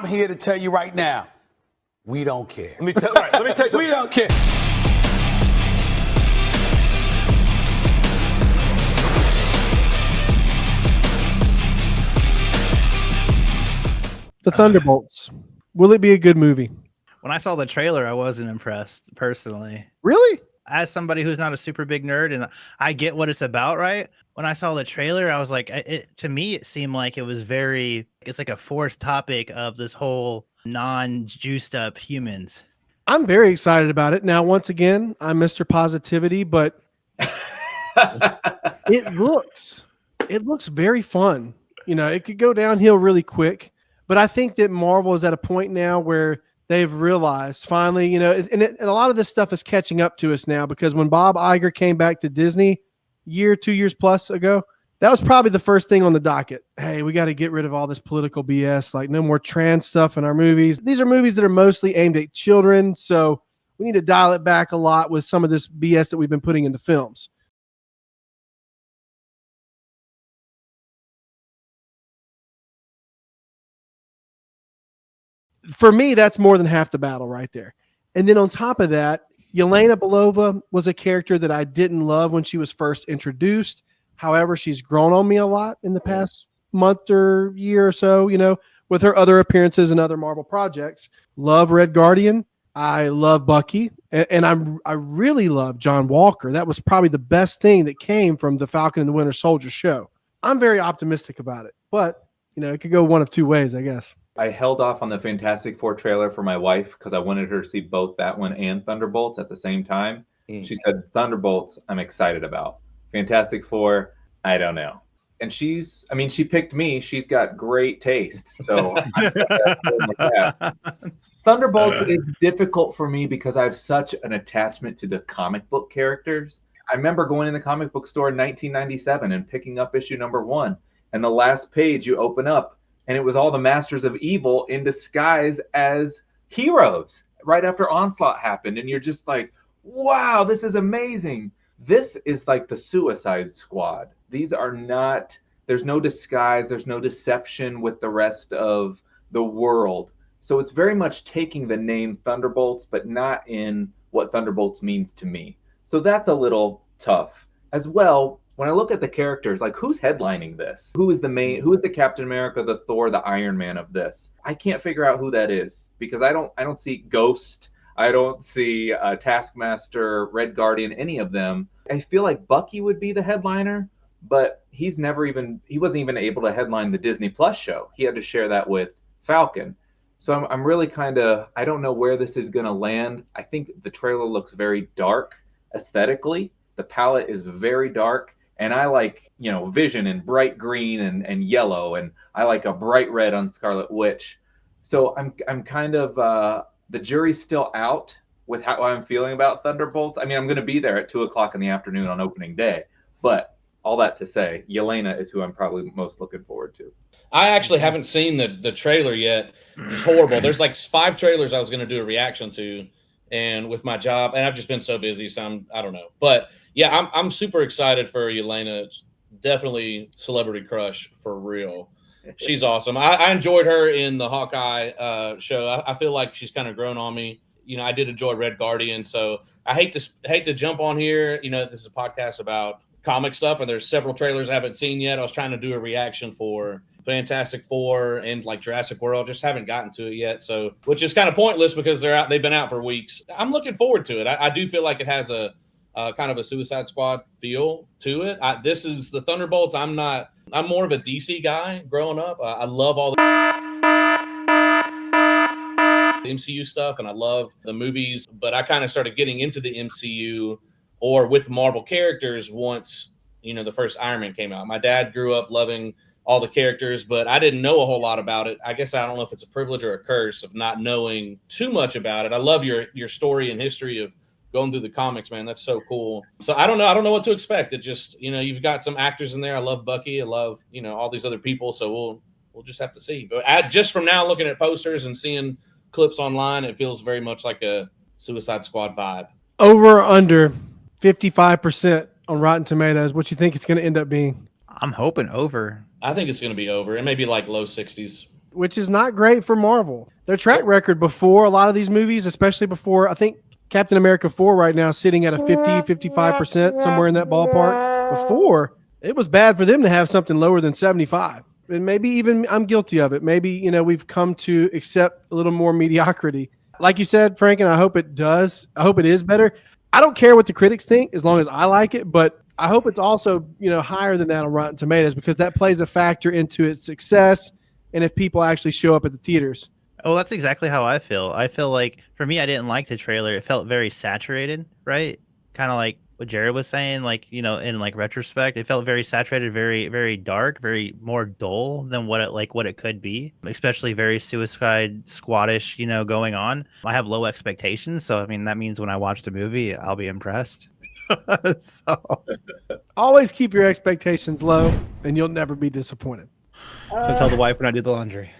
I'm here to tell you right now, we don't care. Let me tell you something. We don't care. The Thunderbolts. Will it be a good movie? When I saw the trailer, I wasn't impressed personally. Really? As somebody who's not a super big nerd, and I get what it's about, right? When I saw the trailer, I was like, to me, it seemed like it was it's like a forced topic of this whole non-juiced up humans. I'm very excited about it. Now, once again, I'm Mr. Positivity, but it looks very fun. You know, it could go downhill really quick, but I think that Marvel is at a point now where they've realized finally, you know, and a lot of this stuff is catching up to us now, because when Bob Iger came back to Disney 2 years plus ago, that was probably the first thing on the docket. Hey, we got to get rid of all this political BS, like no more trans stuff in our movies. These are movies that are mostly aimed at children, so we need to dial it back a lot with some of this BS that we've been putting into films. For me, that's more than half the battle right there. And then on top of that, Yelena Belova was a character that I didn't love when she was first introduced. However, she's grown on me a lot in the past month or year or so, you know, with her other appearances in other Marvel projects. Love Red Guardian. I love Bucky. And I really love John Walker. That was probably the best thing that came from the Falcon and the Winter Soldier show. I'm very optimistic about it. But, you know, it could go one of two ways, I guess. I held off on the Fantastic Four trailer for my wife because I wanted her to see both that one and Thunderbolts at the same time. She said, Thunderbolts, I'm excited about. Fantastic Four, I don't know. And she picked me. She's got great taste. So Thunderbolts is difficult for me because I have such an attachment to the comic book characters. I remember going in the comic book store in 1997 and picking up issue number 1. And the last page you open up, and it was all the Masters of Evil in disguise as heroes right after Onslaught happened. And you're just like, wow, this is amazing. This is like the Suicide Squad. These are not, there's no disguise, there's no deception with the rest of the world. So it's very much taking the name Thunderbolts, but not in what Thunderbolts means to me. So that's a little tough. As well, when I look at the characters, like who's headlining this? Who is the Captain America, the Thor, the Iron Man of this? I can't figure out who that is because I don't see Ghost. I don't see Taskmaster, Red Guardian, any of them. I feel like Bucky would be the headliner, but he wasn't even able to headline the Disney Plus show. He had to share that with Falcon. So I'm really I don't know where this is going to land. I think the trailer looks very dark aesthetically. The palette is very dark. And I like, you know, Vision in bright green and yellow, and I like a bright red on Scarlet Witch. So I'm kind of the jury's still out with how I'm feeling about Thunderbolts. I mean, I'm going to be there at 2:00 in the afternoon on opening day, but all that to say, Yelena is who I'm probably most looking forward to. I actually haven't seen the trailer yet. It's horrible. There's like 5 trailers I was going to do a reaction to, and with my job, and I've just been so busy, so I don't know. But yeah, I'm super excited for Yelena. It's definitely celebrity crush for real. She's awesome. I enjoyed her in the Hawkeye show. I feel like she's kind of grown on me. You know, I did enjoy Red Guardian, so I hate to jump on here. You know, this is a podcast about comic stuff, and there's several trailers I haven't seen yet. I was trying to do a reaction for Fantastic Four and like Jurassic World, just haven't gotten to it yet. So, which is kind of pointless because they've been out for weeks. I'm looking forward to it. I do feel like it has a kind of a Suicide Squad feel to it. This is the Thunderbolts. I'm more of a DC guy growing up. I love all the MCU stuff, and I love the movies, but I kind of started getting into the MCU or with Marvel characters once, you know, the first Iron Man came out. My dad grew up loving all the characters, but I didn't know a whole lot about it. I guess I don't know if it's a privilege or a curse of not knowing too much about it. I love your story and history of going through the comics, man. That's so cool. So I don't know what to expect. It just, you know, you've got some actors in there. I love Bucky. I love, you know, all these other people. So we'll just have to see. But just from now looking at posters and seeing clips online, it feels very much like a Suicide Squad vibe. Over or under 55% on Rotten Tomatoes. What you think it's going to end up being? I'm hoping over. I think it's going to be over. It may be like low 60s. which is not great for Marvel. Their track record before a lot of these movies, especially before, I think Captain America 4 right now sitting at a 50-55%, somewhere in that ballpark. Before, it was bad for them to have something lower than 75. And maybe even I'm guilty of it. Maybe, you know, we've come to accept a little more mediocrity. Like you said, Frank, and I hope it does. I hope it is better. I don't care what the critics think as long as I like it, but I hope it's also, you know, higher than that on Rotten Tomatoes, because that plays a factor into its success and if people actually show up at the theaters. Oh, that's exactly how I feel. I feel like, for me, I didn't like the trailer. It felt very saturated, right? Kind of like what Jared was saying, like, you know, in like retrospect, it felt very saturated, very, very dark, very more dull than what it could be, especially very Suicide Squadish, you know, going on. I have low expectations. So, I mean, that means when I watch the movie, I'll be impressed. So always keep your expectations low and you'll never be disappointed. So tell the wife when I do the laundry.